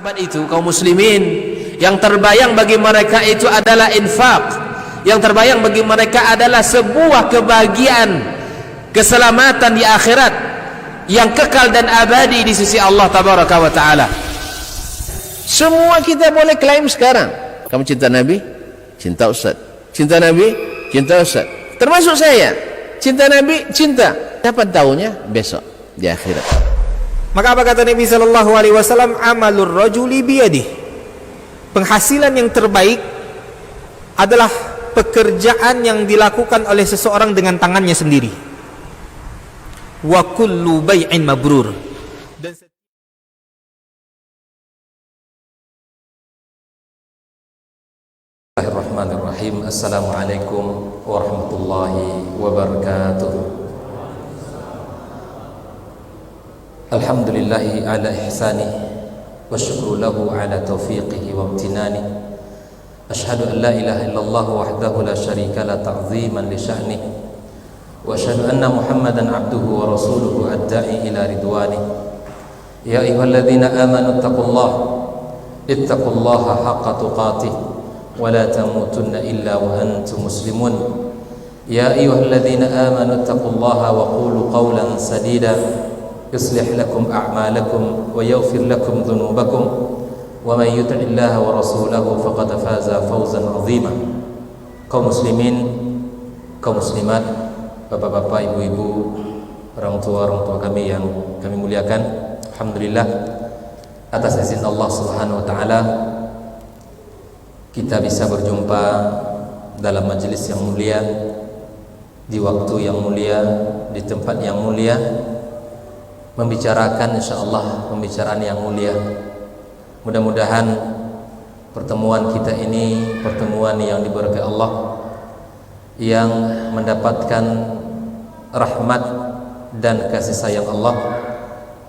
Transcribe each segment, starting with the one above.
sahabat itu, kaum muslimin, yang terbayang bagi mereka itu adalah infak, yang terbayang bagi mereka adalah sebuah kebahagiaan, keselamatan di akhirat yang kekal dan abadi di sisi Allah tabaraka wa taala. Semua kita boleh klaim sekarang, kamu cinta Nabi, cinta Ustaz, cinta Nabi, cinta Ustaz, termasuk saya, cinta Nabi, cinta. Dapat tahunya besok di akhirat. Maka apa kata Nabi sallallahu alaihi wasallam? Amalur rajuli biyadih. Penghasilan yang terbaik adalah pekerjaan yang dilakukan oleh seseorang dengan tangannya sendiri. Wa kullu bai'in mabrur. Dan Bismillahirrahmanirrahim. Assalamualaikum warahmatullahi wabarakatuh. Alhamdulillahi ala ihsanih wa syukru lahu ala taufiqihi wa amtinani. Ashhadu an la ilaha illallah wahdahu la syarika la ta'ziman li sya'nih, wa ashhadu anna Muhammadan abduhu wa rasuluhu ad-da'i ila ridwanih. Ya ayyuhalladzina amanu ittaqullaha haqqa tuqatih wa la tamutunna illa wa antum muslimun. Ya ayyuhalladzina amanu ittaqullaha wa qulu qawlan sadida yuslih lakum a'malakum wa yaghfir lakum dhunubakum wa man yuti'illaha wa rasulahu faqad faza fawzan 'azima. Kaum muslimin, kaum muslimat, bapak-bapak, ibu-ibu, orang tua kami yang kami muliakan, alhamdulillah atas izin Allah Subhanahu wa taala kita bisa berjumpa dalam majelis yang mulia, di waktu yang mulia, di tempat yang mulia, membicarakan insyaallah pembicaraan yang mulia. Mudah-mudahan pertemuan kita ini pertemuan yang diberkahi Allah, yang mendapatkan rahmat dan kasih sayang Allah,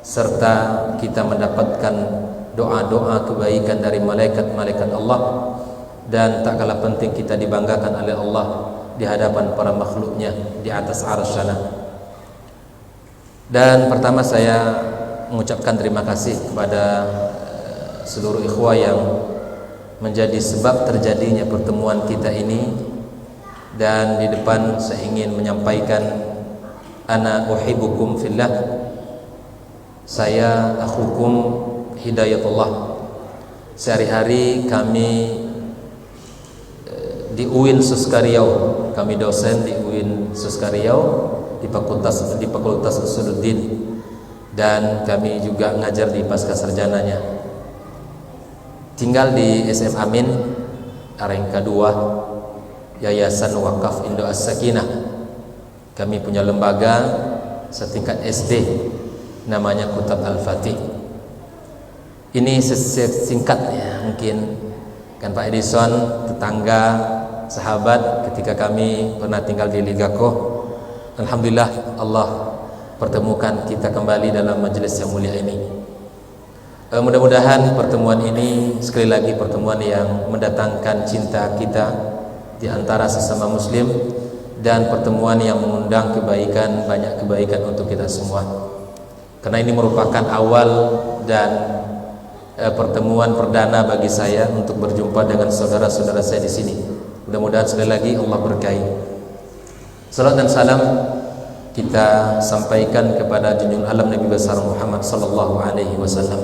serta kita mendapatkan doa-doa kebaikan dari malaikat-malaikat Allah, dan tak kalah penting kita dibanggakan oleh Allah di hadapan para makhluknya di atas arsy sana. Dan pertama saya mengucapkan terima kasih kepada seluruh ikhwah yang menjadi sebab terjadinya pertemuan kita ini. Dan di depan saya ingin menyampaikan ana uhibbukum fillah, saya akhukum hidayatullah. Sehari-hari kami di UIN Suska Riau, kami dosen di UIN Suska Riau di Fakultas Usuluddin, dan kami juga ngajar di pasca sarjananya. Tinggal di SM Amin Arengka 2, Yayasan Wakaf Indo As-Sakinah. Kami punya lembaga setingkat SD namanya Kutab Al-Fatih. Ini singkatnya mungkin kan Pak Edison, tetangga, sahabat ketika kami pernah tinggal di Ligako. Alhamdulillah Allah pertemukan kita kembali dalam majelis yang mulia ini. Mudah-mudahan pertemuan ini sekali lagi pertemuan yang mendatangkan cinta kita di antara sesama muslim, dan pertemuan yang mengundang kebaikan, banyak kebaikan untuk kita semua. Karena ini merupakan awal dan pertemuan perdana bagi saya untuk berjumpa dengan saudara-saudara saya di sini. Mudah-mudahan sekali lagi Allah berkahi. Salat dan salam kita sampaikan kepada junjungan alam Nabi besar Muhammad sallallahu alaihi wasallam,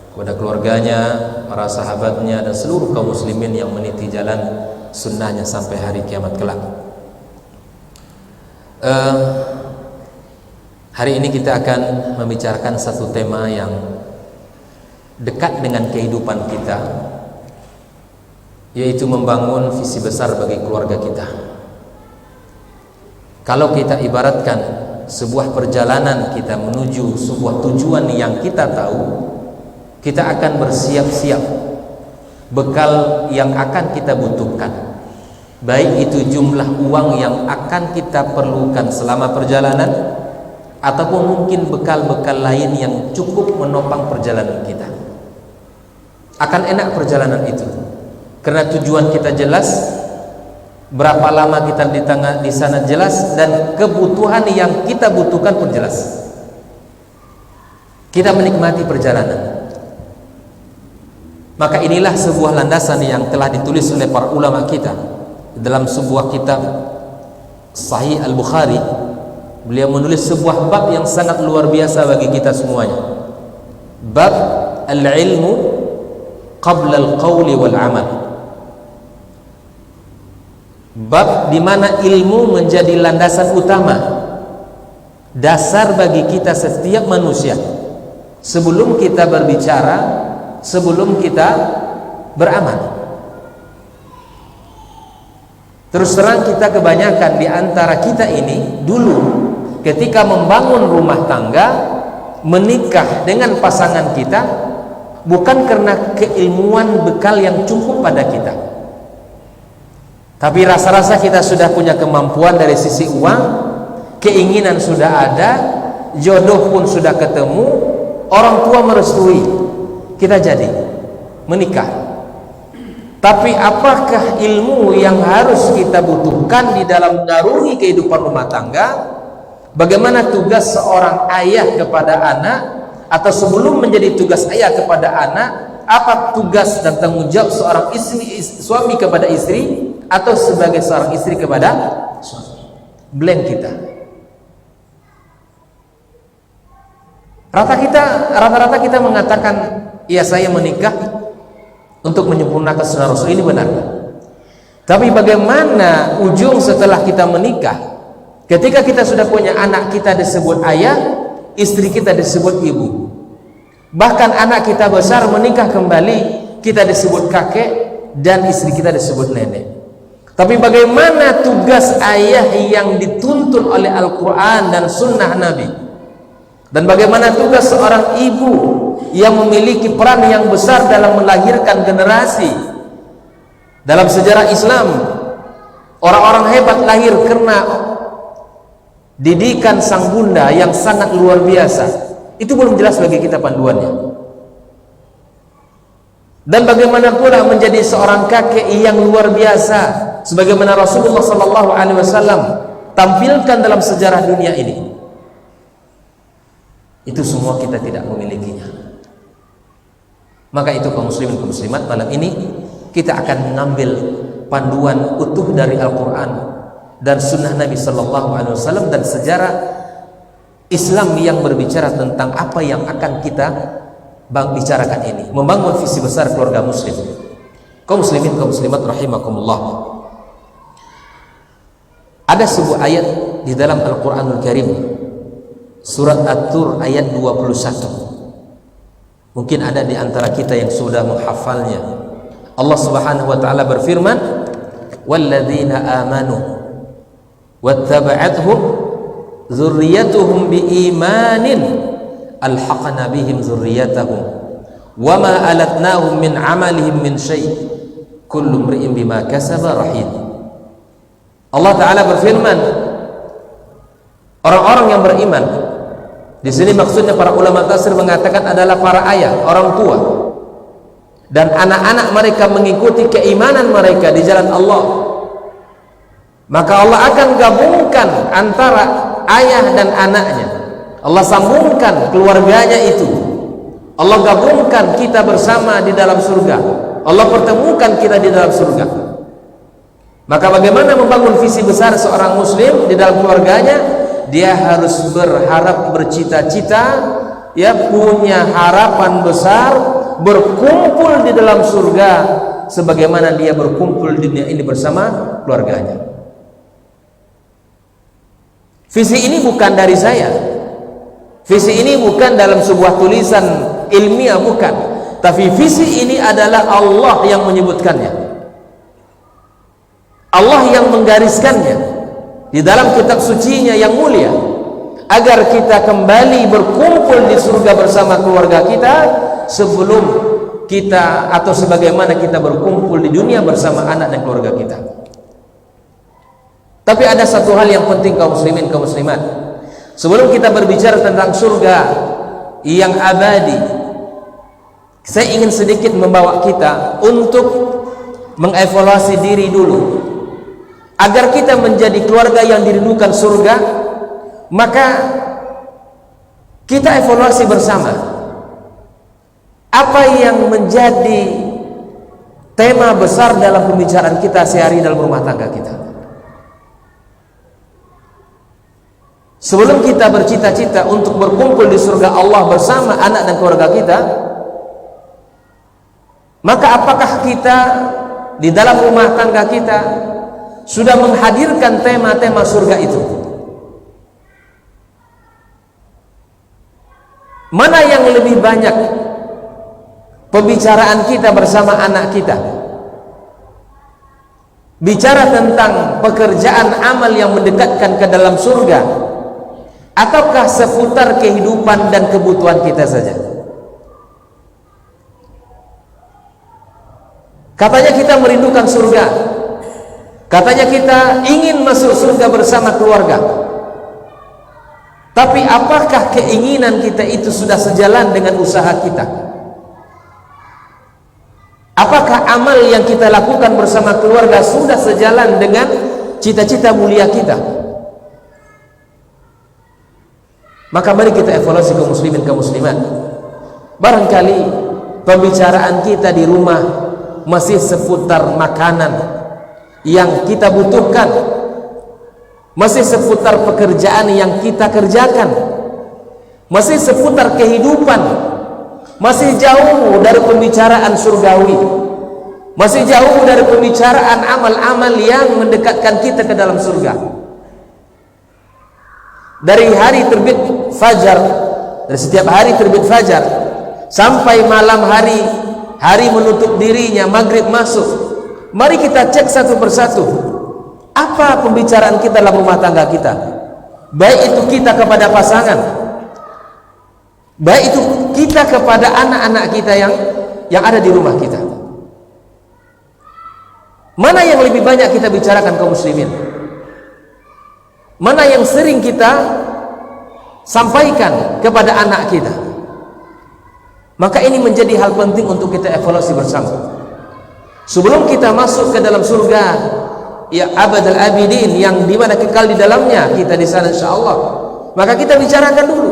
kepada keluarganya, para sahabatnya, dan seluruh kaum muslimin yang meniti jalan sunnahnya sampai hari kiamat kelak. Hari ini kita akan membicarakan satu tema yang dekat dengan kehidupan kita, yaitu membangun visi besar bagi keluarga kita. Kalau kita ibaratkan sebuah perjalanan kita menuju sebuah tujuan yang kita tahu, kita akan bersiap-siap bekal yang akan kita butuhkan, baik itu jumlah uang yang akan kita perlukan selama perjalanan, ataupun mungkin bekal-bekal lain yang cukup menopang perjalanan kita. Akan enak perjalanan itu karena tujuan kita jelas, berapa lama kita di sana jelas, dan kebutuhan yang kita butuhkan pun jelas. Kita menikmati perjalanan. Maka inilah sebuah landasan yang telah ditulis oleh para ulama kita dalam sebuah kitab Sahih Al-Bukhari. Beliau menulis sebuah bab yang sangat luar biasa bagi kita semuanya. Bab al-ilmu qabla al-qawli wal-amal. Bab di mana ilmu menjadi landasan utama, dasar bagi kita setiap manusia sebelum kita berbicara, sebelum kita beramal. Terus terang kita kebanyakan di antara kita ini dulu ketika membangun rumah tangga, menikah dengan pasangan kita, bukan karena keilmuan bekal yang cukup pada kita, tapi rasa-rasa kita sudah punya kemampuan dari sisi uang, keinginan sudah ada, jodoh pun sudah ketemu, orang tua merestui, kita jadi menikah. Tapi apakah ilmu yang harus kita butuhkan di dalam mengarungi kehidupan rumah tangga? Bagaimana tugas seorang ayah kepada anak, atau sebelum menjadi tugas ayah kepada anak, apa tugas dan tanggung jawab seorang suami kepada istri, atau sebagai seorang istri kepada suami? Blank kita. Rata-rata kita mengatakan, ya saya menikah untuk menyempurnakan sunnah Rasul. Ini benar. Tapi bagaimana ujung setelah kita menikah? Ketika kita sudah punya anak, kita disebut ayah, istri kita disebut ibu. Bahkan anak kita besar menikah kembali, kita disebut kakek, dan istri kita disebut nenek. Tapi bagaimana tugas ayah yang dituntun oleh Al-Quran dan sunnah Nabi? Dan bagaimana tugas seorang ibu yang memiliki peran yang besar dalam melahirkan generasi? Dalam sejarah Islam, orang-orang hebat lahir karena didikan sang bunda yang sangat luar biasa. Itu belum jelas bagi kita panduannya. Dan bagaimana pula menjadi seorang kakek yang luar biasa, sebagaimana Rasulullah SAW tampilkan dalam sejarah dunia ini. Itu semua kita tidak memilikinya. Maka itu kaum muslimin kaum muslimat, malam ini kita akan mengambil panduan utuh dari Al-Quran dan sunnah Nabi SAW dan sejarah Islam yang berbicara tentang apa yang akan kita bicarakan ini, membangun visi besar keluarga muslim. Kaum muslimin kaum muslimat rahimakumullah. Ada sebuah ayat di dalam Al-Quranul Karim, surat At-Tur ayat 21. Mungkin ada di antara kita yang sudah menghafalnya. Allah Subhanahu wa taala berfirman, "Walladzina amanu wattaba'athum dzurriyyatuhum biimanin alhaqna bihim dzurriyyatahum wama alatnahum min amalihim min syai' kullu imri'in bima kasaba rahin." Allah taala berfirman, orang-orang yang beriman. Di sini maksudnya para ulama tafsir mengatakan adalah para ayah, orang tua, dan anak-anak mereka mengikuti keimanan mereka di jalan Allah. Maka Allah akan gabungkan antara ayah dan anaknya. Allah sambungkan keluarganya itu. Allah gabungkan kita bersama di dalam surga. Allah pertemukan kita di dalam surga. Maka bagaimana membangun visi besar seorang muslim di dalam keluarganya? Dia harus berharap, bercita-cita, ya, punya harapan besar, berkumpul di dalam surga sebagaimana dia berkumpul di dunia ini bersama keluarganya. Visi ini bukan dari saya, visi ini bukan dalam sebuah tulisan ilmiah, bukan, tapi visi ini adalah Allah yang menyebutkannya, Allah yang menggariskannya di dalam kitab sucinya yang mulia, agar kita kembali berkumpul di surga bersama keluarga kita sebelum kita, atau sebagaimana kita berkumpul di dunia bersama anak dan keluarga kita. Tapi ada satu hal yang penting kaum muslimin kaum muslimat, sebelum kita berbicara tentang surga yang abadi, saya ingin sedikit membawa kita untuk mengevaluasi diri dulu. Agar kita menjadi keluarga yang dirindukan surga, maka kita evaluasi bersama apa yang menjadi tema besar dalam pembicaraan kita sehari dalam rumah tangga kita. Sebelum kita bercita-cita untuk berkumpul di surga Allah bersama anak dan keluarga kita, maka apakah kita di dalam rumah tangga kita sudah menghadirkan tema-tema surga itu? Mana yang lebih banyak pembicaraan kita bersama anak kita? Bicara tentang pekerjaan amal yang mendekatkan ke dalam surga, ataukah seputar kehidupan dan kebutuhan kita saja? Katanya kita merindukan surga, katanya kita ingin masuk surga bersama keluarga, tapi apakah keinginan kita itu sudah sejalan dengan usaha kita? Apakah amal yang kita lakukan bersama keluarga sudah sejalan dengan cita-cita mulia kita? Maka mari kita evaluasi kaum muslimin kaum muslimat. Barangkali pembicaraan kita di rumah masih seputar makanan yang kita butuhkan, masih seputar pekerjaan yang kita kerjakan, masih seputar kehidupan, masih jauh dari pembicaraan surgawi, masih jauh dari pembicaraan amal-amal yang mendekatkan kita ke dalam surga. Dari hari terbit fajar, dari setiap hari terbit fajar sampai malam hari, hari menutup dirinya, maghrib masuk, mari kita cek satu persatu apa pembicaraan kita dalam rumah tangga kita, baik itu kita kepada pasangan, baik itu kita kepada anak-anak kita yang ada di rumah kita. Mana yang lebih banyak kita bicarakan kaum muslimin? Mana yang sering kita sampaikan kepada anak kita? Maka ini menjadi hal penting untuk kita evaluasi bersama. Sebelum kita masuk ke dalam surga ya abadal abidin, yang dimana kekal di dalamnya kita di sana insyaallah, maka kita bicarakan dulu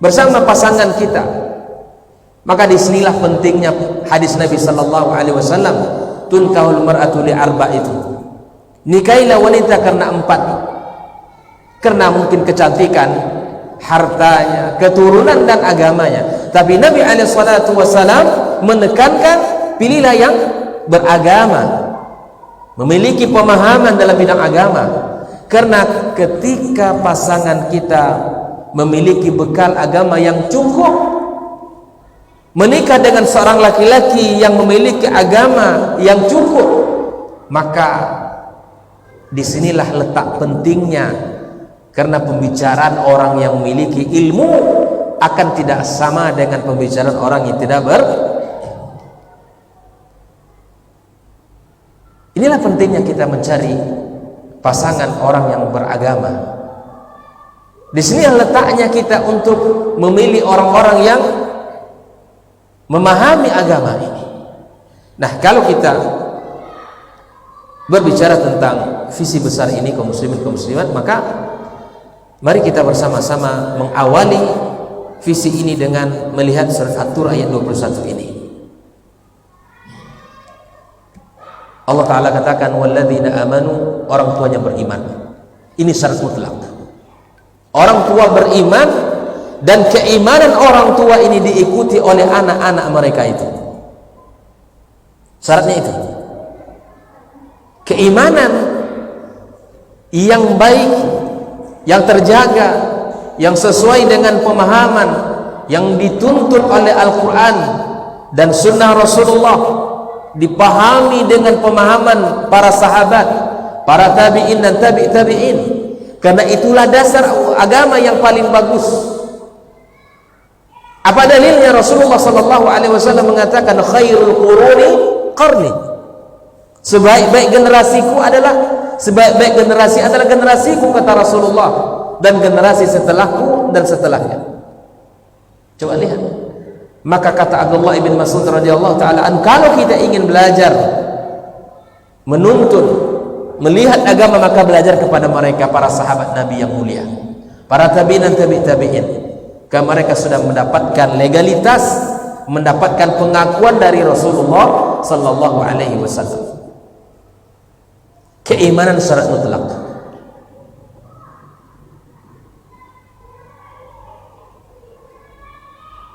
bersama pasangan kita. Maka disinilah pentingnya hadis Nabi sallallahu alaihi wasallam, tunkahul mar'atu li arba, itu nikailah wanita karena 4. Karena mungkin kecantikan, hartanya, keturunan dan agamanya. Tapi Nabi SAW menekankan pilihlah yang beragama, memiliki pemahaman dalam bidang agama. Karena ketika pasangan kita memiliki bekal agama yang cukup, menikah dengan seorang laki-laki yang memiliki agama yang cukup, maka disinilah letak pentingnya. Karena pembicaraan orang yang memiliki ilmu akan tidak sama dengan pembicaraan orang yang tidak Inilah pentingnya kita mencari pasangan orang yang beragama. Di sini letaknya kita untuk memilih orang-orang yang memahami agama ini. Nah, kalau kita berbicara tentang visi besar ini kaum muslimin kaum muslimat, maka mari kita bersama-sama mengawali visi ini dengan melihat surat At-Tur ayat 21 ini. Allah Ta'ala katakan walladzina amanu, orang tuanya beriman. Ini syarat mutlak. Orang tua beriman dan keimanan orang tua ini diikuti oleh anak-anak mereka itu. Syaratnya itu. Keimanan yang baik, yang terjaga, yang sesuai dengan pemahaman yang dituntut oleh Al-Quran dan Sunnah Rasulullah, dipahami dengan pemahaman para sahabat, para tabi'in dan tabi'in. Karena itulah dasar agama yang paling bagus. Apa dalilnya? Rasulullah SAW mengatakan khairul quruni qarni, sebaik-baik generasiku adalah generasiku, kata Rasulullah, dan generasi setelahku dan setelahnya. Coba lihat. Maka kata Abdullah ibn Mas'ud radhiyallahu taala an, kalau kita ingin belajar, menuntun, melihat agama, maka belajar kepada mereka, para sahabat Nabi yang mulia, para tabi'in dan tabi'in. Karena mereka sudah mendapatkan legalitas, mendapatkan pengakuan dari Rasulullah sallallahu alaihi wasallam. Keimanan syarat mutlak.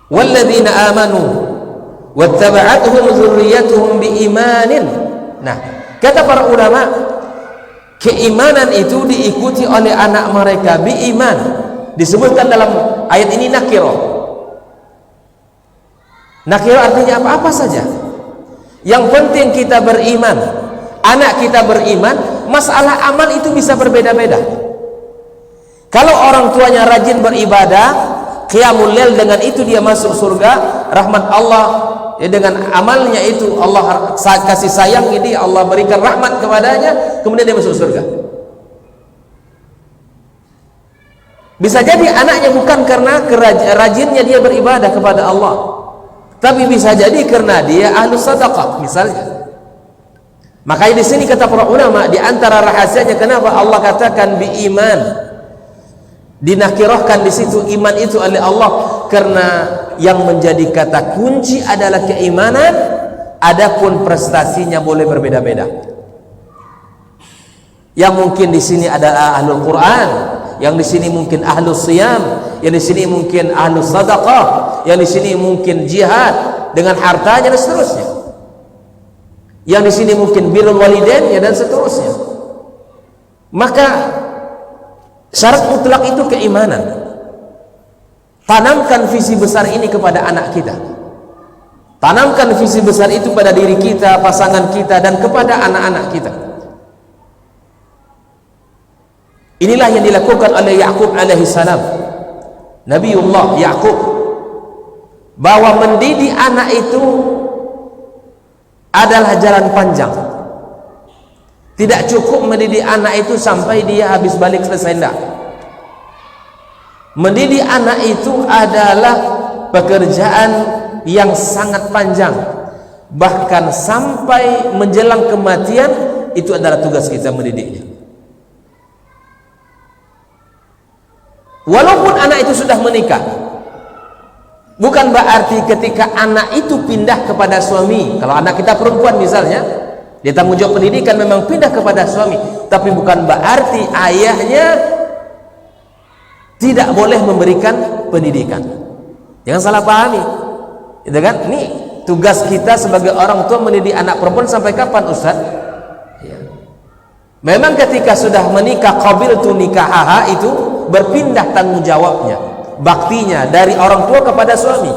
Walladzina amanu wattaba'atuhum dzurriyyatuhum biimanin. Nah, kata para ulama, keimanan itu diikuti oleh anak mereka biiman. Disebutkan dalam ayat ini nakirah. Nakirah artinya apa saja. Yang penting kita beriman, anak kita beriman. Masalah amal itu bisa berbeda-beda. Kalau orang tuanya rajin beribadah, qiyamul lail, dengan itu dia masuk surga, rahmat Allah. Ya, dengan amalnya itu Allah kasih sayang ini, Allah berikan rahmat kepadanya, kemudian dia masuk surga. Bisa jadi anaknya bukan karena rajinnya dia beribadah kepada Allah, tapi bisa jadi karena dia ahlus sadaqah misalnya. Makanya di sini kata para ulama, di antara rahasianya kenapa Allah katakan biiman, dinakirahkan di situ iman itu oleh Allah, karena yang menjadi kata kunci adalah keimanan. Adapun prestasinya boleh berbeda-beda. Yang mungkin di sini adalah ahlul Quran, yang di sini mungkin ahlus siyam, yang di sini mungkin ahlus sadaqah, yang di sini mungkin jihad dengan hartanya dan seterusnya. Yang di sini mungkin birrul walidain ya, dan seterusnya. Maka syarat mutlak itu keimanan. Tanamkan visi besar ini kepada anak kita. Tanamkan visi besar itu pada diri kita, pasangan kita, dan kepada anak-anak kita. Inilah yang dilakukan oleh Ya'qub alaihi salam, Nabiullah Ya'qub, bahwa mendidik anak itu adalah jalan panjang. Tidak cukup mendidik anak itu sampai dia habis balik selesai, enggak. Mendidik anak itu adalah pekerjaan yang sangat panjang, bahkan sampai menjelang kematian itu adalah tugas kita mendidiknya. Walaupun anak itu sudah menikah, bukan berarti ketika anak itu pindah kepada suami. Kalau anak kita perempuan misalnya, dia tanggung jawab pendidikan, memang pindah kepada suami, tapi bukan berarti ayahnya tidak boleh memberikan pendidikan. Jangan salah pahami, gitu kan? Ini tugas kita sebagai orang tua mendidik anak perempuan sampai kapan, Ustaz? Ya. Memang ketika sudah menikah, qabiltu nikahaha, itu berpindah tanggung jawabnya, baktinya dari orang tua kepada suami.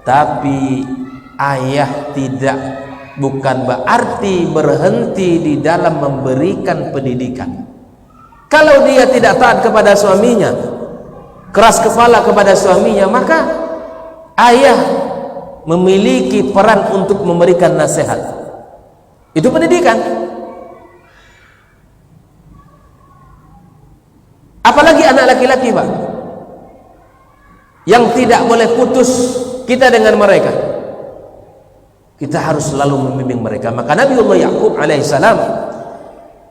Tapi ayah tidak, bukan berarti berhenti di dalam memberikan pendidikan. Kalau dia tidak taat kepada suaminya, keras kepala kepada suaminya, maka ayah memiliki peran untuk memberikan nasihat. Itu pendidikan. Apalagi anak laki-laki, Pak, yang tidak boleh putus kita dengan mereka. Kita harus selalu membimbing mereka. Maka Nabiullah Ya'qub alaihissalam,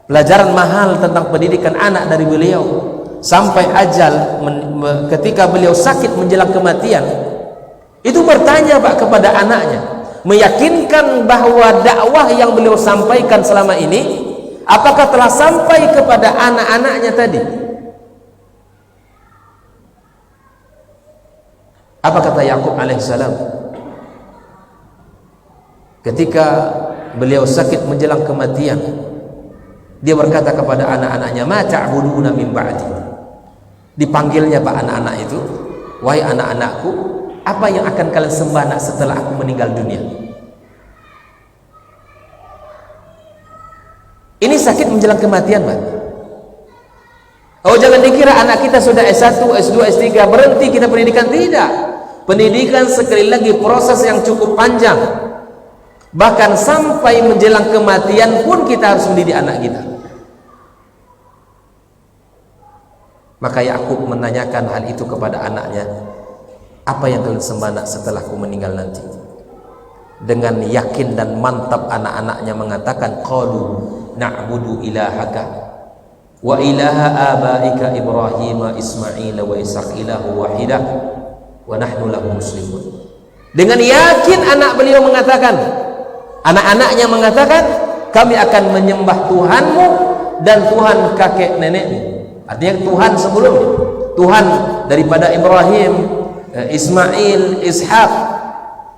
pelajaran mahal tentang pendidikan anak dari beliau, sampai ajal ketika beliau sakit menjelang kematian, itu bertanya, Pak, kepada anaknya, meyakinkan bahwa dakwah yang beliau sampaikan selama ini apakah telah sampai kepada anak-anaknya tadi. Apa kata Ya'qub alaihissalam ketika beliau sakit menjelang kematian? Dia berkata kepada anak-anaknya, ma ta'buduna min ba'di. Dipanggilnya, Pak, anak-anak itu, wahai anak-anakku, apa yang akan kalian sembah nak setelah aku meninggal dunia? Ini sakit menjelang kematian, Pak. Oh, jangan dikira anak kita sudah S1, S2, S3 berhenti kita pendidikan. Tidak. Pendidikan sekali lagi proses yang cukup panjang. Bahkan sampai menjelang kematian pun kita harus mendidik anak kita. Maka Ya'qub menanyakan hal itu kepada anaknya, apa yang kalian sembah nak setelahku meninggal nanti? Dengan yakin dan mantap anak-anaknya mengatakan, qalu na'budu ilahaka wa ilaha abaika Ibrahim Ismail wa Ishaq ilahu wahidah wa nahnu lahu muslimun. Dengan yakin anak beliau mengatakan, Anak-anaknya mengatakan, kami akan menyembah Tuhanmu dan Tuhan kakek nenekmu. Artinya Tuhan sebelumnya, Tuhan daripada Ibrahim, Ismail, Ishak,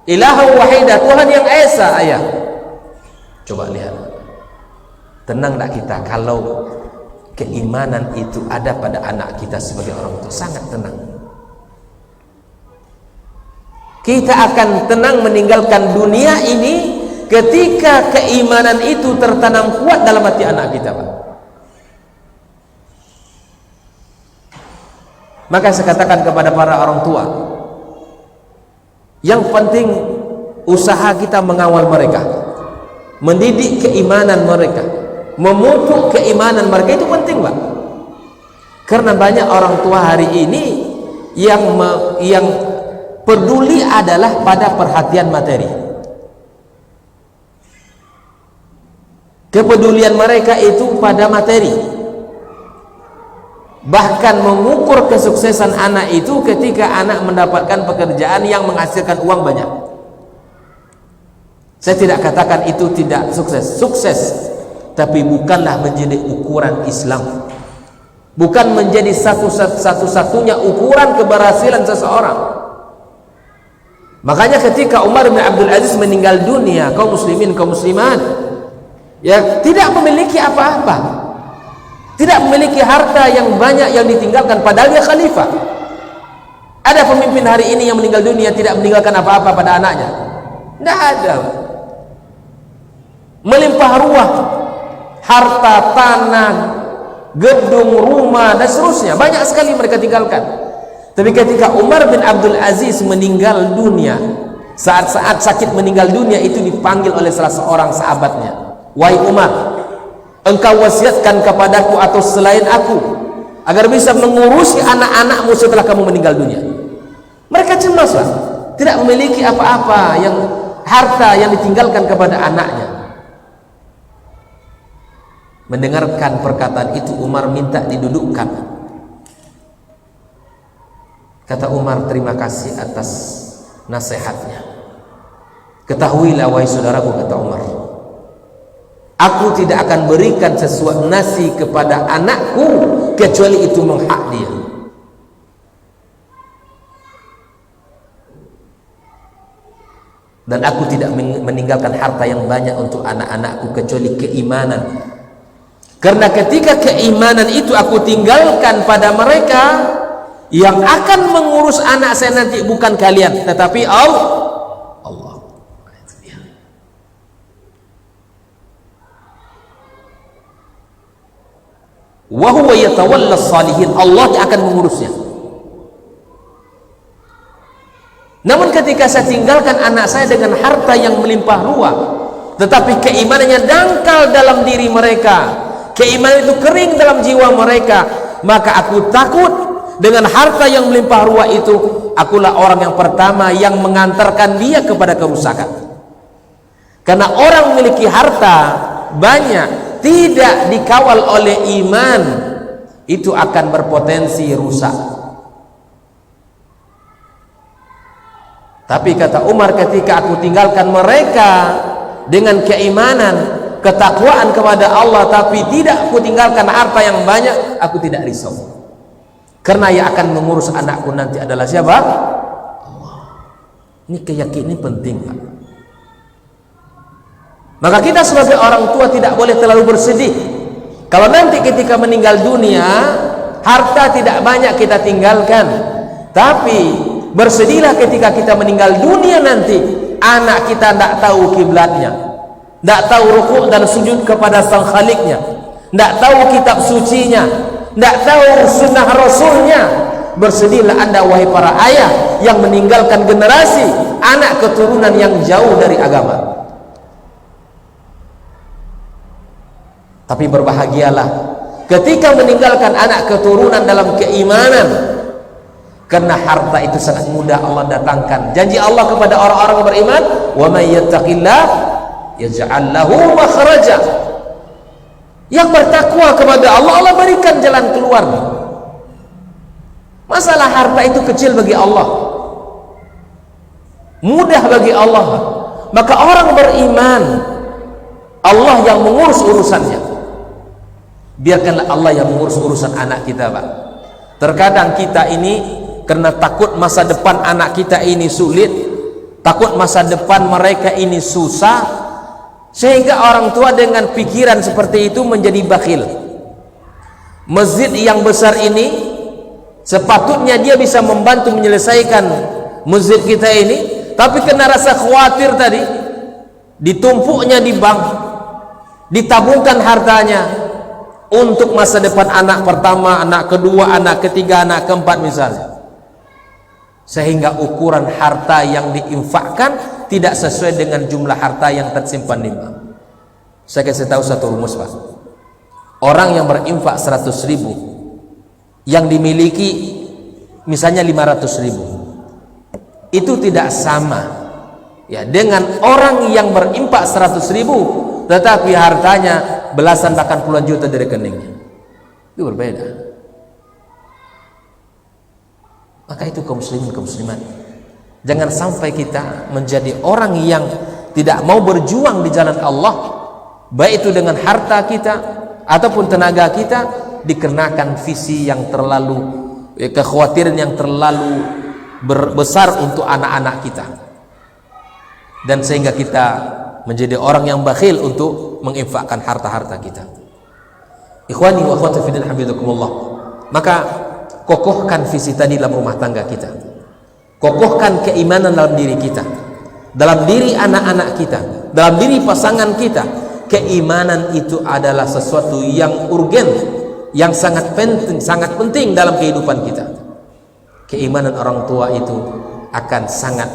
ilahu wahidah, Tuhan yang esa. Ayah, coba lihat, tenang tak kita kalau keimanan itu ada pada anak kita sebagai orang tua? Sangat tenang. Kita akan tenang meninggalkan dunia ini ketika keimanan itu tertanam kuat dalam hati anak kita, Pak. Maka saya katakan kepada para orang tua, yang penting usaha kita mengawal mereka, mendidik keimanan mereka, memupuk keimanan mereka, itu penting, Pak. Karena banyak orang tua hari ini yang peduli adalah pada perhatian materi. Kepedulian mereka itu pada materi. Bahkan mengukur kesuksesan anak itu ketika anak mendapatkan pekerjaan yang menghasilkan uang banyak. Saya tidak katakan itu tidak sukses. Sukses, tapi bukanlah menjadi ukuran Islam. Bukan menjadi satu-satunya ukuran keberhasilan seseorang. Makanya ketika Umar bin Abdul Aziz meninggal dunia, kaum muslimin, kaum muslimat, ya tidak memiliki apa-apa, tidak memiliki harta yang banyak yang ditinggalkan, padahal dia khalifah. Ada pemimpin hari ini yang meninggal dunia tidak meninggalkan apa-apa pada anaknya? Tidak ada. Melimpah ruah, harta, tanah, gedung, rumah, dan seterusnya, banyak sekali mereka tinggalkan. Tapi ketika Umar bin Abdul Aziz meninggal dunia, saat-saat sakit meninggal dunia itu dipanggil oleh salah seorang sahabatnya, wahai Umar, engkau wasiatkan kepadaku atau selain aku agar bisa mengurusi anak-anakmu setelah kamu meninggal dunia. Mereka cemas, lah, tidak memiliki apa-apa yang harta yang ditinggalkan kepada anaknya. Mendengarkan perkataan itu, Umar minta didudukkan. Kata Umar, terima kasih atas nasihatnya. Ketahuilah wahai saudaraku, kata Umar, aku tidak akan berikan sesuatu nasi kepada anakku kecuali itu menghak dia. Dan aku tidak meninggalkan harta yang banyak untuk anak-anakku kecuali keimanan. Karena ketika keimanan itu aku tinggalkan pada mereka, yang akan mengurus anak saya nanti bukan kalian, tetapi Allah. Wa huwa yatawalla salihin, Allah yang akan mengurusnya. Namun ketika saya tinggalkan anak saya dengan harta yang melimpah ruah, tetapi keimanannya dangkal dalam diri mereka, keimanan itu kering dalam jiwa mereka, maka aku takut dengan harta yang melimpah ruah itu, akulah orang yang pertama yang mengantarkan dia kepada kerusakan. Karena orang memiliki harta banyak, tidak dikawal oleh iman, itu akan berpotensi rusak. Tapi kata Umar, ketika aku tinggalkan mereka dengan keimanan, ketakwaan kepada Allah, tapi tidak aku tinggalkan harta yang banyak, aku tidak risau. Karena yang akan mengurus anakku nanti adalah siapa? Allah. Ini keyakinan penting, Pak. Maka kita sebagai orang tua tidak boleh terlalu bersedih kalau nanti ketika meninggal dunia harta tidak banyak kita tinggalkan. Tapi bersedihlah ketika kita meninggal dunia nanti anak kita tidak tahu kiblatnya, tidak tahu rukuk dan sujud kepada sang Khaliknya, tidak tahu kitab sucinya, tidak tahu sunnah rasulnya. Bersedihlah anda wahai para ayah yang meninggalkan generasi anak keturunan yang jauh dari agama. Tapi berbahagialah ketika meninggalkan anak keturunan dalam keimanan, karena harta itu sangat mudah Allah datangkan. Janji Allah kepada orang-orang yang beriman, wa may yattaqillah yaj'al lahu makhraja. Yang bertakwa kepada Allah, Allah berikan jalan keluar. Masalah harta itu kecil bagi Allah, mudah bagi Allah. Maka orang beriman, Allah yang mengurus urusannya. Biarkanlah Allah yang mengurus urusan anak kita, Pak. Terkadang kita ini karena takut masa depan anak kita ini sulit, takut masa depan mereka ini susah, sehingga orang tua dengan pikiran seperti itu menjadi bakhil. Masjid yang besar ini sepatutnya dia bisa membantu menyelesaikan masjid kita ini, tapi kena rasa khawatir tadi, ditumpuknya di bank, ditabungkan hartanya untuk masa depan anak pertama, anak kedua, anak ketiga, anak keempat misalnya, sehingga ukuran harta yang diinfakkan tidak sesuai dengan jumlah harta yang tersimpan di bank. Saya kasih tahu satu rumus, Pak. Orang yang berinfak 100.000 yang dimiliki misalnya 500.000, itu tidak sama ya dengan orang yang berinfak 100.000 tetapi hartanya belasan bahkan puluhan juta di rekeningnya. Itu berbeda. Maka itu kaum muslimin, kaum muslimat, jangan sampai kita menjadi orang yang tidak mau berjuang di jalan Allah, baik itu dengan harta kita ataupun tenaga kita, dikenakan visi yang terlalu kekhawatiran yang terlalu besar untuk anak-anak kita, dan sehingga kita menjadi orang yang bakhil untuk menginfakkan harta-harta kita. Ikhwani wa akhwati fillah habibakumullah. Maka kokohkan visi tadi dalam rumah tangga kita, kokohkan keimanan dalam diri kita, dalam diri anak-anak kita, dalam diri pasangan kita. Keimanan itu adalah sesuatu yang urgen, yang sangat penting dalam kehidupan kita. Keimanan orang tua itu akan sangat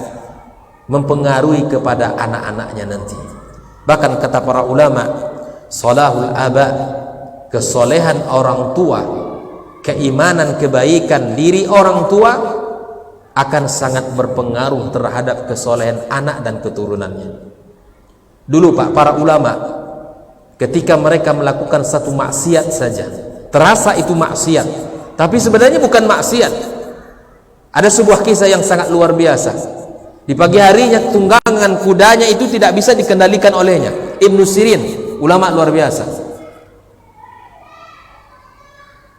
mempengaruhi kepada anak-anaknya nanti. Bahkan kata para ulama, salahul aba, kesolehan orang tua, keimanan kebaikan diri orang tua akan sangat berpengaruh terhadap kesolehan anak dan keturunannya. Dulu Pak, para ulama ketika mereka melakukan satu maksiat saja, terasa itu maksiat, tapi sebenarnya bukan maksiat. Ada sebuah kisah yang sangat luar biasa. Di pagi harinya tunggangan kudanya itu tidak bisa dikendalikan olehnya. Ibnu Sirin, ulama luar biasa.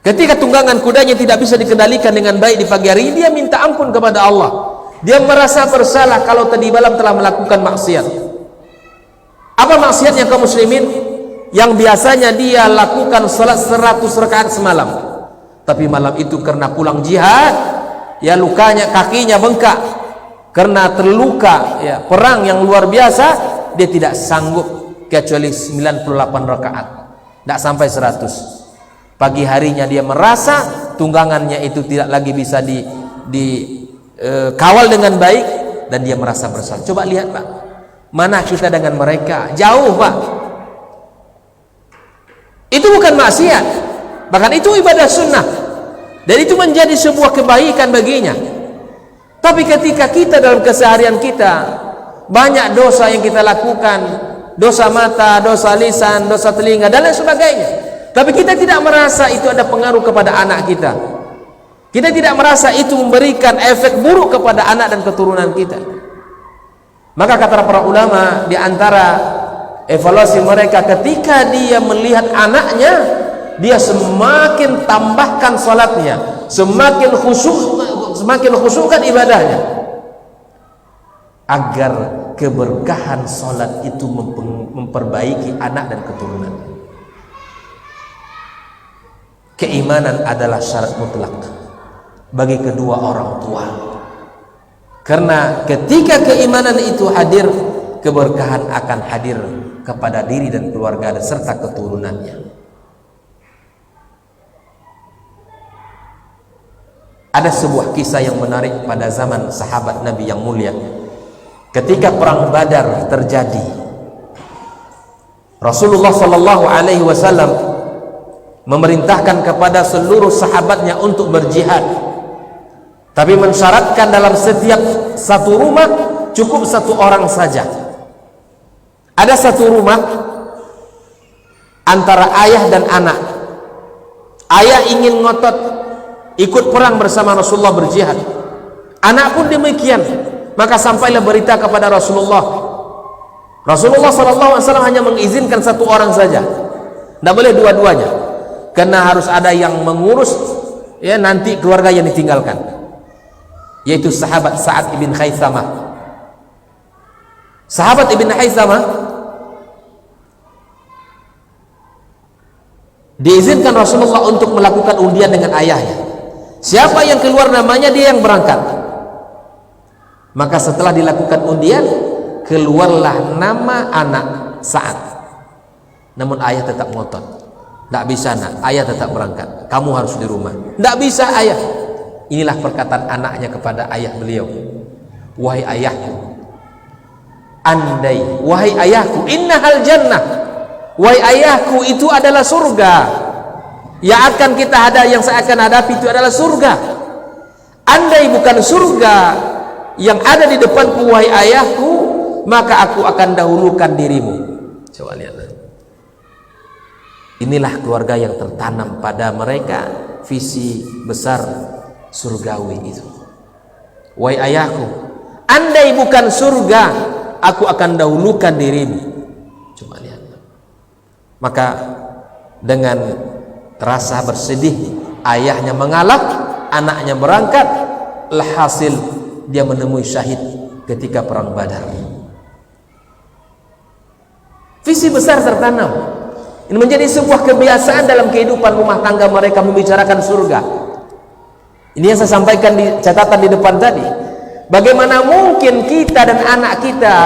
Ketika tunggangan kudanya tidak bisa dikendalikan dengan baik di pagi hari, dia minta ampun kepada Allah. Dia merasa bersalah kalau tadi malam telah melakukan maksiat. Apa maksiatnya kaum muslimin? Yang biasanya dia lakukan salat 100 rakaat semalam, tapi malam itu karena pulang jihad, ya lukanya, kakinya bengkak karena terluka ya perang yang luar biasa, dia tidak sanggup kecuali 98 rakaat, tidak sampai 100. Pagi harinya dia merasa tunggangannya itu tidak lagi bisa dikawal dengan baik, dan dia merasa bersalah. Coba lihat Pak, mana kita dengan mereka? Jauh Pak. Itu bukan maksiat, bahkan itu ibadah sunnah, dan itu menjadi sebuah kebaikan baginya. Tapi ketika kita dalam keseharian kita banyak dosa yang kita lakukan, dosa mata, dosa lisan, dosa telinga dan lain sebagainya, tapi kita tidak merasa itu ada pengaruh kepada anak kita, kita tidak merasa itu memberikan efek buruk kepada anak dan keturunan kita. Maka kata para ulama, di antara evaluasi mereka ketika dia melihat anaknya, dia semakin tambahkan salatnya, semakin khusyukkan ibadahnya, agar keberkahan salat itu memperbaiki anak dan keturunan. Keimanan adalah syarat mutlak bagi kedua orang tua, karena ketika keimanan itu hadir, keberkahan akan hadir kepada diri dan keluarga serta keturunannya. Ada sebuah kisah yang menarik pada zaman sahabat Nabi yang mulia. Ketika perang Badar terjadi, Rasulullah sallallahu alaihi wasallam memerintahkan kepada seluruh sahabatnya untuk berjihad, tapi mensyaratkan dalam setiap satu rumah cukup satu orang saja. Ada satu rumah antara ayah dan anak. Ayah ingin ngotot ikut perang bersama Rasulullah berjihad, anak pun demikian. Maka sampailah berita kepada Rasulullah, Rasulullah SAW hanya mengizinkan satu orang saja, tidak boleh dua-duanya, karena harus ada yang mengurus ya nanti keluarga yang ditinggalkan, yaitu sahabat Sa'ad ibn Khaythamah. Sahabat ibn Khaythamah diizinkan Rasulullah untuk melakukan undian dengan ayahnya. Siapa yang keluar namanya, dia yang berangkat. Maka setelah dilakukan undian, keluarlah nama anak Sa'ad. Namun ayah tetap ngotot, tidak bisa nak, ayah tetap berangkat, kamu harus di rumah. Tidak bisa ayah. Inilah perkataan anaknya kepada ayah beliau, wahai ayahku, andai, wahai ayahku, innahal jannah, wahai ayahku, itu adalah surga. Yang akan kita yang saya akan hadapi itu adalah surga. Andai bukan surga yang ada di depanku, wahai ayahku, maka aku akan dahulukan dirimu. Coba lihatlah. Inilah keluarga yang tertanam pada mereka visi besar surgawi itu. Wahai ayahku, andai bukan surga, aku akan dahulukan dirimu. Coba lihat. Maka dengan rasa bersedih, ayahnya mengalah, anaknya berangkat, alhasil dia menemui syahid ketika perang Badar. Visi besar tertanam. Ini menjadi sebuah kebiasaan dalam kehidupan rumah tangga mereka membicarakan surga. Ini yang saya sampaikan di catatan di depan tadi. Bagaimana mungkin kita dan anak kita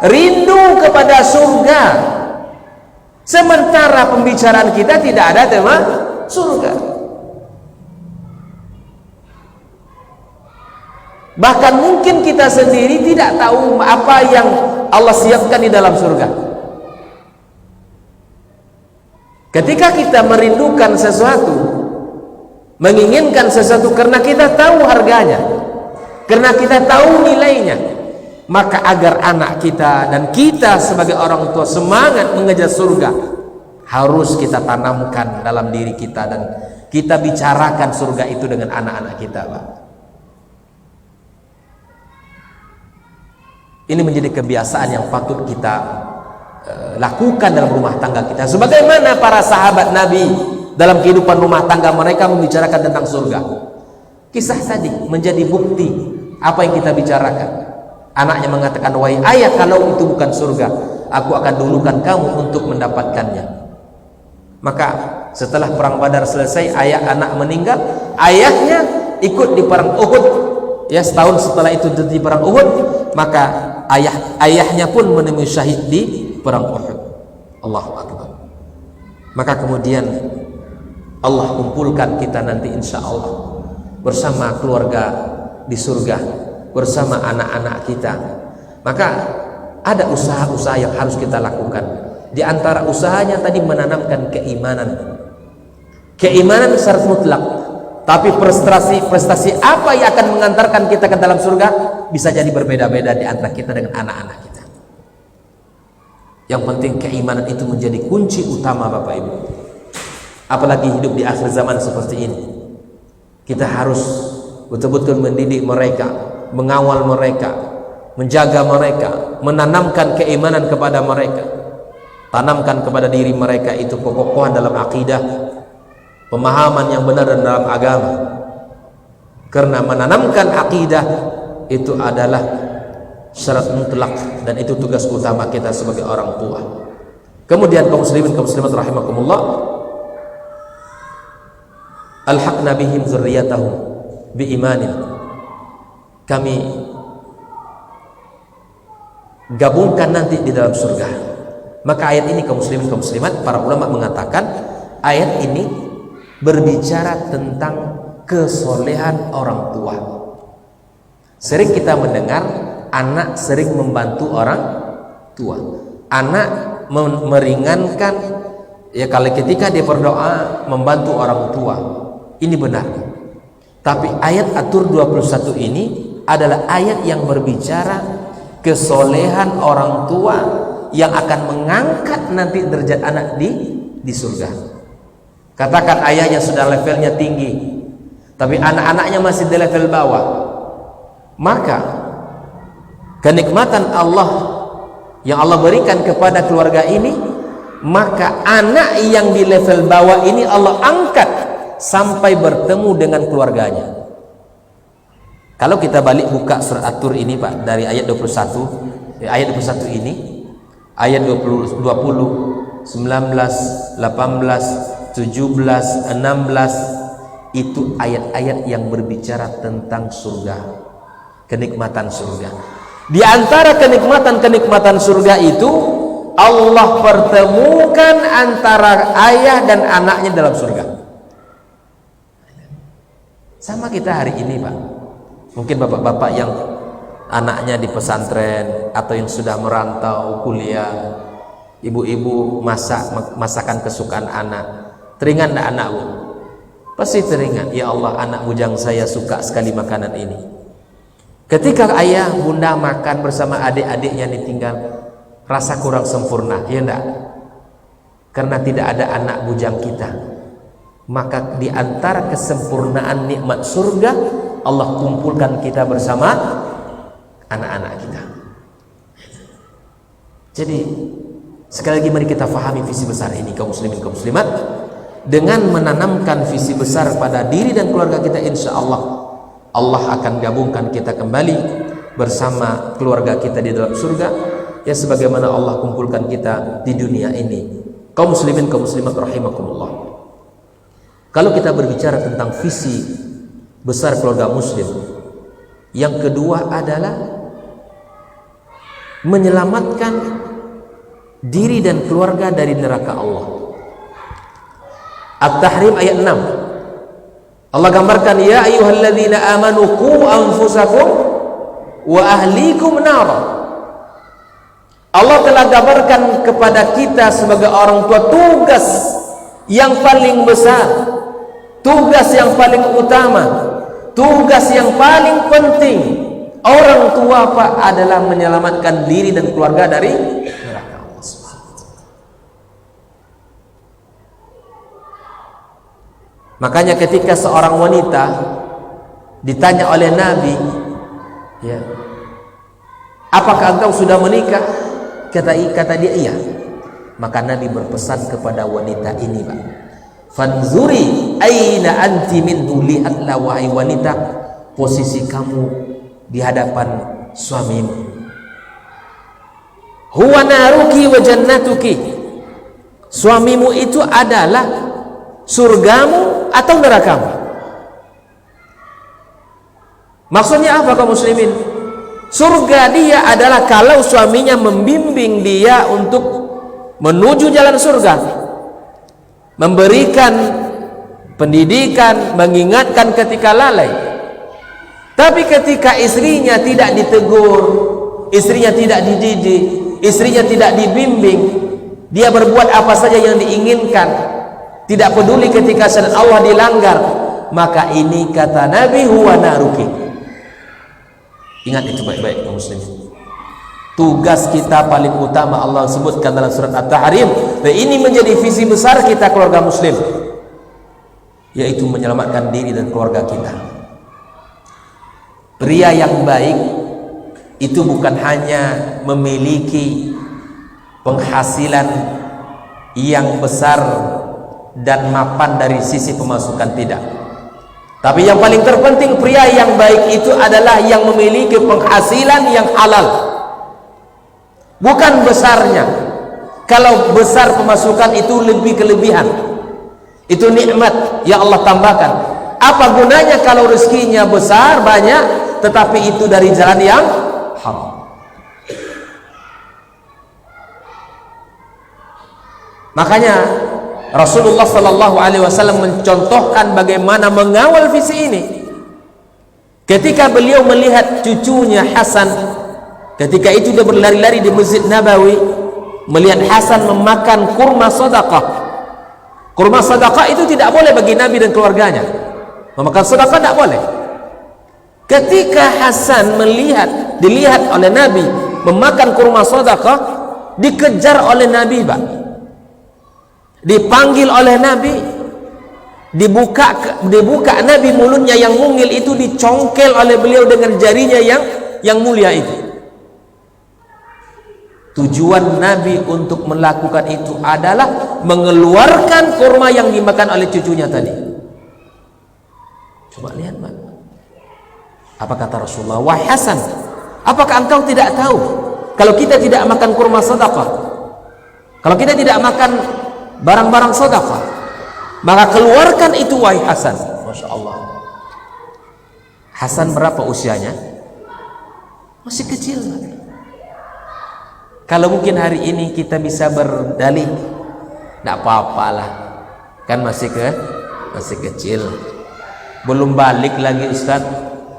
rindu kepada surga, sementara pembicaraan kita tidak ada tema surga. Bahkan mungkin kita sendiri tidak tahu apa yang Allah siapkan di dalam surga. Ketika kita merindukan sesuatu, menginginkan sesuatu karena kita tahu harganya, karena kita tahu nilainya, maka agar anak kita dan kita sebagai orang tua semangat mengejar surga, harus kita tanamkan dalam diri kita dan kita bicarakan surga itu dengan anak-anak kita, Pak. Ini menjadi kebiasaan yang patut kita lakukan dalam rumah tangga kita, sebagaimana para sahabat Nabi dalam kehidupan rumah tangga mereka membicarakan tentang surga. Kisah tadi menjadi bukti apa yang kita bicarakan. Anaknya mengatakan, wahai ayah, kalau itu bukan surga, aku akan dulukan kamu untuk mendapatkannya. Maka setelah perang Badar selesai, ayah anak meninggal, ayahnya ikut di perang Uhud. Ya, setahun setelah itu di perang Uhud, maka ayahnya pun menemui syahid di perang Uhud. Allahu Akbar. Maka kemudian Allah kumpulkan kita nanti insya Allah bersama keluarga di surga, bersama anak-anak kita. Maka ada usaha-usaha yang harus kita lakukan. Di antara usahanya tadi menanamkan keimanan. Keimanan syarat mutlak. Tapi prestasi apa yang akan mengantarkan kita ke dalam surga bisa jadi berbeda-beda di antara kita dengan anak-anak kita. Yang penting keimanan itu menjadi kunci utama, Bapak Ibu. Apalagi hidup di akhir zaman seperti ini. Kita harus betul-betul mendidik mereka, mengawal mereka, menjaga mereka, menanamkan keimanan kepada mereka. Tanamkan kepada diri mereka itu kekokohan dalam akidah, pemahaman yang benar dalam agama. Karena menanamkan akidah itu adalah syarat mutlak dan itu tugas utama kita sebagai orang tua. Kemudian kaum muslimin kaum muslimat rahimakumullah, alhaqna bihim dzurriyyatahum biimanin. Kami gabungkan nanti di dalam surga. Maka ayat ini kaum muslimin kaum muslimat, para ulama mengatakan ayat ini berbicara tentang kesolehan orang tua. Sering kita mendengar anak sering membantu orang tua. Anak meringankan ya kalau ketika dia berdoa membantu orang tua. Ini benar. Tapi ayat At-Tur 21 ini adalah ayat yang berbicara kesolehan orang tua yang akan mengangkat nanti derajat anak di surga. Katakan ayahnya sudah levelnya tinggi, tapi anak-anaknya masih di level bawah. Maka kenikmatan Allah yang Allah berikan kepada keluarga ini, maka anak yang di level bawah ini Allah angkat sampai bertemu dengan keluarganya. Kalau kita balik buka surat At-Tur ini Pak, dari ayat 21, ayat 21 ini, ayat 20, 19, 18, 17, 16, itu ayat-ayat yang berbicara tentang surga, kenikmatan surga. Di antara kenikmatan-kenikmatan surga itu, Allah pertemukan antara ayah dan anaknya dalam surga. Sama kita hari ini Pak, mungkin bapak-bapak yang anaknya di pesantren atau yang sudah merantau kuliah, ibu-ibu masakan kesukaan anak, teringat enggak anak Bu? Pasti teringat. Ya Allah, anak bujang saya suka sekali makanan ini. Ketika ayah bunda makan bersama adik-adiknya ditinggal, rasa kurang sempurna, ya enggak? Karena tidak ada anak bujang kita. Maka di antara kesempurnaan nikmat surga, Allah kumpulkan kita bersama anak-anak kita. Jadi sekali lagi mari kita fahami visi besar ini, kaum muslimin kaum muslimat. Dengan menanamkan visi besar pada diri dan keluarga kita, insya Allah Allah akan gabungkan kita kembali bersama keluarga kita di dalam surga, ya sebagaimana Allah kumpulkan kita di dunia ini. Kaum muslimin kaum muslimat rahimakumullah. Kalau kita berbicara tentang visi besar keluarga muslim, yang kedua adalah menyelamatkan diri dan keluarga dari neraka Allah. At-Tahrim ayat 6, Allah gambarkan, ya ayyuhalladzina amanu qu anfusakum wa ahlikum nara. Allah telah gambarkan kepada kita sebagai orang tua tugas yang paling besar, tugas yang paling utama, tugas yang paling penting. Orang tua Pak adalah menyelamatkan diri dan keluarga dari neraka Allah Subhanahu wa taala. Makanya ketika seorang wanita ditanya oleh Nabi, ya, apakah engkau sudah menikah? Kata dia iya. Maka Nabi berpesan kepada wanita ini, Pak, fanzuri aina anti minhu, lihatlah wahai wanita posisi kamu di hadapan suamimu. Huwa naruki wa jannatuki, suamimu itu adalah surgamu atau nerakamu. Maksudnya apa kaum muslimin? Surga dia adalah kalau suaminya membimbing dia untuk menuju jalan surga, memberikan pendidikan, mengingatkan ketika lalai. Tapi ketika istrinya tidak ditegur, istrinya tidak dididik, istrinya tidak dibimbing, dia berbuat apa saja yang diinginkan, tidak peduli ketika syariat Allah dilanggar, maka ini kata Nabi huwa naruki. Ingat itu baik-baik kaum muslimin. Tugas kita paling utama Allah sebutkan dalam surat At-Tahrim, dan ini menjadi visi besar kita keluarga muslim, yaitu menyelamatkan diri dan keluarga kita. Pria yang baik itu bukan hanya memiliki penghasilan yang besar dan mapan dari sisi pemasukan, tidak. Tapi yang paling terpenting, pria yang baik itu adalah yang memiliki penghasilan yang halal, bukan besarnya. Kalau besar pemasukan itu lebih kelebihan, itu nikmat yang Allah tambahkan. Apa gunanya kalau rezekinya besar banyak tetapi itu dari jalan yang haram? Makanya Rasulullah Sallallahu Alaihi Wasallam mencontohkan bagaimana mengawal visi ini. Ketika beliau melihat cucunya Hasan, ketika itu dia berlari-lari di Masjid Nabawi, melihat Hasan memakan kurma sedekah. Kurma sedekah itu tidak boleh bagi Nabi dan keluarganya. Memakan sedekah tidak boleh. Ketika Hasan dilihat oleh Nabi memakan kurma sedekah, dikejar oleh Nabi, Pak. Dipanggil oleh Nabi, dibuka Nabi mulutnya yang mungil itu, dicongkel oleh beliau dengan jarinya yang mulia itu. Tujuan Nabi untuk melakukan itu adalah mengeluarkan kurma yang dimakan oleh cucunya tadi. Coba lihat, Pak. Apa kata Rasulullah? Wahai Hasan, apakah engkau tidak tahu kalau kita tidak makan kurma sedekah, kalau kita tidak makan barang-barang sedekah, maka keluarkan itu wahai Hasan. Masya Allah. Hasan berapa usianya? Masih kecil. Kalau mungkin hari ini kita bisa berdalih, tidak apa-apalah, kan masih kecil, belum balik lagi Ustaz,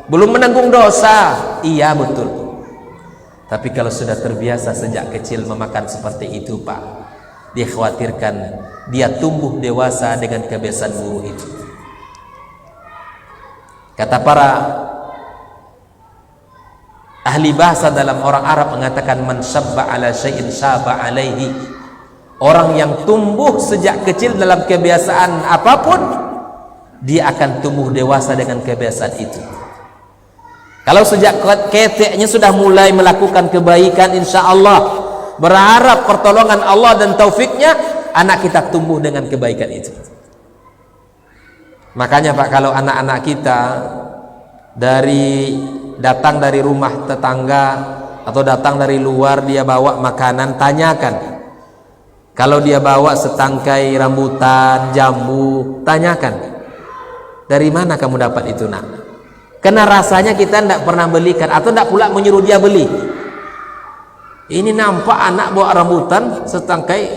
belum menanggung dosa. Iya betul. Tapi kalau sudah terbiasa sejak kecil memakan seperti itu, Pak, dia khawatirkan dia tumbuh dewasa dengan kebiasaan buruk itu. Kata para ahli bahasa dalam orang Arab mengatakan, man syabba ala syai'in syaba alaihi. Orang yang tumbuh sejak kecil dalam kebiasaan apapun, dia akan tumbuh dewasa dengan kebiasaan itu. Kalau sejak keteknya sudah mulai melakukan kebaikan, insya Allah berharap pertolongan Allah dan taufiknya, anak kita tumbuh dengan kebaikan itu. Makanya Pak, kalau anak-anak kita datang dari rumah tetangga atau datang dari luar, dia bawa makanan, tanyakan. Kalau dia bawa setangkai rambutan, jambu, tanyakan, dari mana kamu dapat itu, nak? Karena rasanya kita tidak pernah belikan, atau tidak pula menyuruh dia beli. Ini nampak anak bawa rambutan setangkai,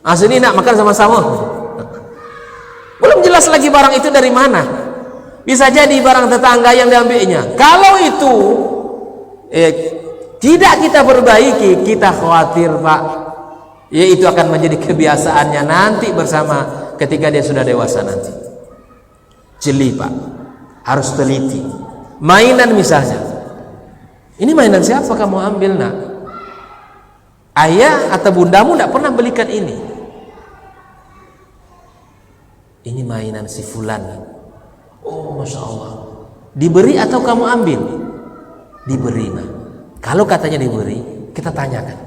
sini nak makan sama-sama. Belum jelas lagi barang itu dari mana. Bisa jadi barang tetangga yang diambilnya. Kalau itu tidak kita perbaiki, kita khawatir, Pak, ya itu akan menjadi kebiasaannya nanti bersama ketika dia sudah dewasa nanti. Jeli, Pak, harus teliti. Mainan misalnya, ini mainan siapa kamu ambil, nak? Ayah atau bundamu tidak pernah belikan ini. Ini mainan si fulan. Oh, Masya Allah. Diberi atau kamu ambil? Diberi, Pak. Kalau katanya diberi, kita tanyakan,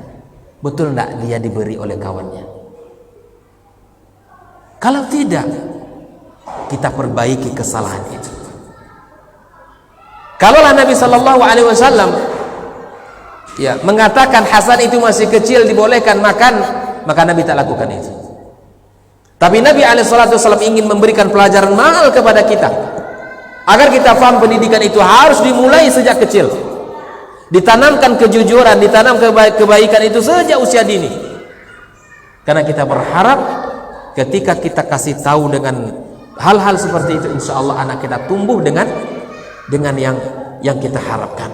betul enggak dia diberi oleh kawannya? Kalau tidak, kita perbaiki kesalahan itu. Kalaulah Nabi Shallallahu Alaihi Wasallam mengatakan Hasan itu masih kecil dibolehkan makan, maka Nabi tak lakukan itu. Tapi Nabi SAW ingin memberikan pelajaran mahal kepada kita, agar kita paham pendidikan itu harus dimulai sejak kecil, ditanamkan kejujuran, ditanam kebaikan itu sejak usia dini. Karena kita berharap ketika kita kasih tahu dengan hal-hal seperti itu, insya Allah anak kita tumbuh dengan yang kita harapkan,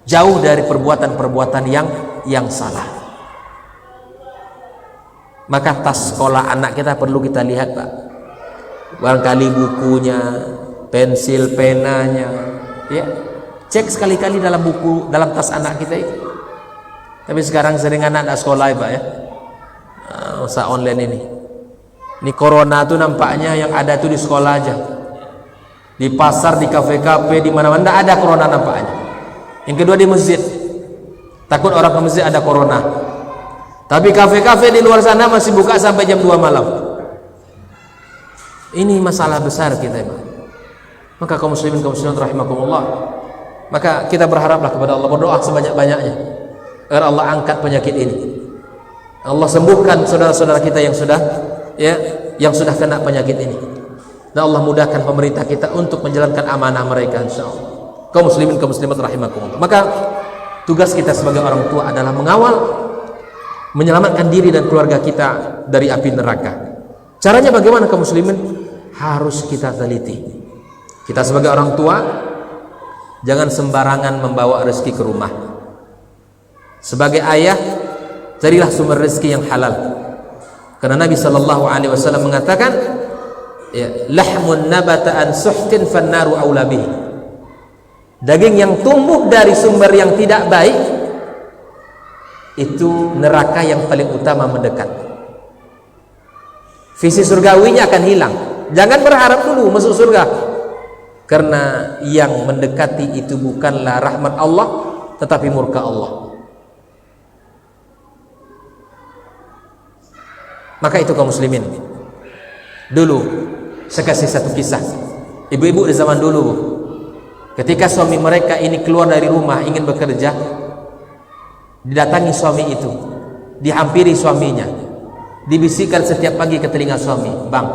jauh dari perbuatan-perbuatan yang salah. Maka tas sekolah anak kita perlu kita lihat, Pak. Barangkali bukunya, pensil, penanya, ya, cek sekali-kali dalam buku, dalam tas anak kita itu. Tapi sekarang sering anak sekolah, Pak, ya, usaha online ini corona tuh nampaknya yang ada tuh di sekolah aja, di pasar, di kafe-kafe, di mana-mana tidak ada corona nampaknya. Yang kedua di masjid, takut orang ke masjid ada corona. Tapi kafe-kafe di luar sana masih buka sampai jam 2 malam. Ini masalah besar kita, Pak. Maka kaum muslimin, kaum muslimat rahimakumullah, maka kita berharaplah kepada Allah, berdoa sebanyak-banyaknya agar Allah angkat penyakit ini. Allah sembuhkan saudara-saudara kita yang sudah kena penyakit ini. Dan Allah mudahkan pemerintah kita untuk menjalankan amanah mereka, insyaallah. Kaum muslimin, kaum muslimat rahimakumullah. Maka tugas kita sebagai orang tua adalah mengawal, menyelamatkan diri dan keluarga kita dari api neraka. Caranya bagaimana, kaum muslimin? Harus kita teliti. Kita sebagai orang tua jangan sembarangan membawa rezeki ke rumah. Sebagai ayah, carilah sumber rezeki yang halal. Karena Nabi Shallallahu Alaihi Wasallam mengatakan, lahmun nabata an suhtin fannaru aula bihi. Daging yang tumbuh dari sumber yang tidak baik, itu neraka yang paling utama mendekat. Visi surgawinya akan hilang. Jangan berharap dulu masuk surga, karena yang mendekati itu bukanlah rahmat Allah, tetapi murka Allah. Maka itu kaum muslimin, dulu saya kasih satu kisah. Ibu-ibu di zaman dulu, ketika suami mereka ini keluar dari rumah ingin bekerja, didatangi suami itu, dihampiri suaminya, dibisikkan setiap pagi ke telinga suami, "Bang,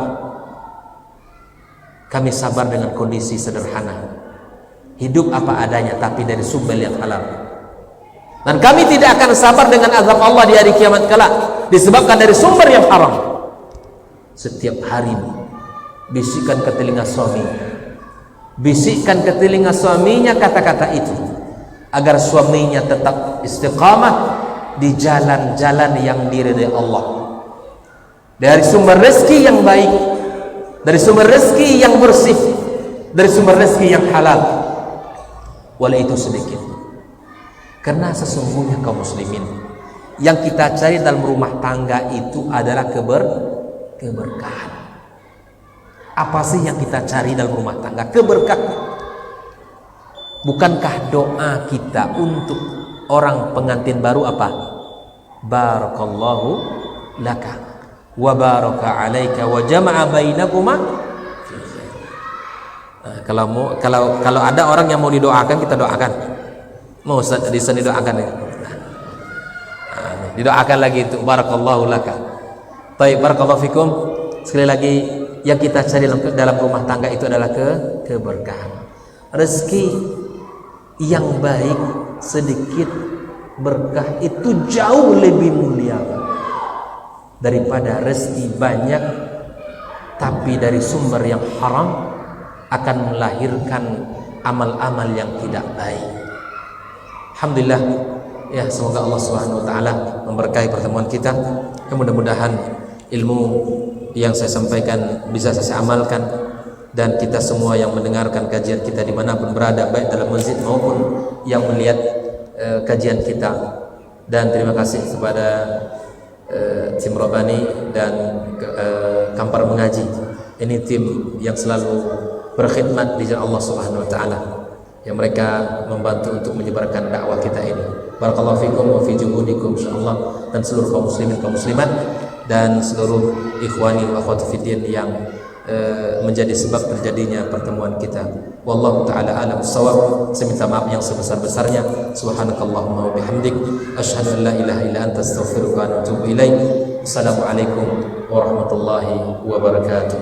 kami sabar dengan kondisi sederhana, hidup apa adanya tapi dari sumber yang halal. Dan kami tidak akan sabar dengan azab Allah di hari kiamat kelak disebabkan dari sumber yang haram." Setiap hari bisikkan ke telinga suami, bisikkan ke telinga suaminya kata-kata itu, agar suaminya tetap istiqamah di jalan-jalan yang diridai Allah, dari sumber rezeki yang baik, dari sumber rezeki yang bersih, dari sumber rezeki yang halal, walau itu sedikit. Karena sesungguhnya kaum muslimin, yang kita cari dalam rumah tangga itu adalah keberkahan. Apa sih yang kita cari dalam rumah tangga? Keberkahan. Bukankah doa kita untuk orang pengantin baru apa? Barakallahu laka wa baraka alaika wa jama'a bainakuma. Nah, kalau ada orang yang mau didoakan, kita doakan. Mau Ustaz di sini doakan ya. Nah, didoakan lagi itu barakallahu laka. Baik, barakallahu fikum. Sekali lagi, yang kita cari dalam rumah tangga itu adalah keberkahan. Rezeki yang baik sedikit berkah itu jauh lebih mulia daripada rezeki banyak tapi dari sumber yang haram, akan melahirkan amal-amal yang tidak baik. Alhamdulillah ya, semoga Allah Subhanahu wa taala memberkahi pertemuan kita. Mudah-mudahan ilmu yang saya sampaikan bisa saya amalkan, dan kita semua yang mendengarkan kajian kita dimanapun berada, baik dalam masjid maupun yang melihat kajian kita. Dan terima kasih kepada tim Robani dan Kampar Mengaji. Ini tim yang selalu berkhidmat di jalan Allah Subhanahu wa taala, yang mereka membantu untuk menyebarkan dakwah kita ini. Barakallahu fikum wa fi juhudikum insyaallah, dan seluruh kaum muslimin kaum muslimat dan seluruh ikhwani wa akhwati fiddin yang menjadi sebab terjadinya pertemuan kita. Wallahu taala alam bissawab. Saya minta maaf yang sebesar-besarnya. Subhanakallahumma wa bihamdik, asyhadu an la ilaha illa anta, astaghfiruka wa atubu ilaik. Assalamualaikum warahmatullahi wabarakatuh.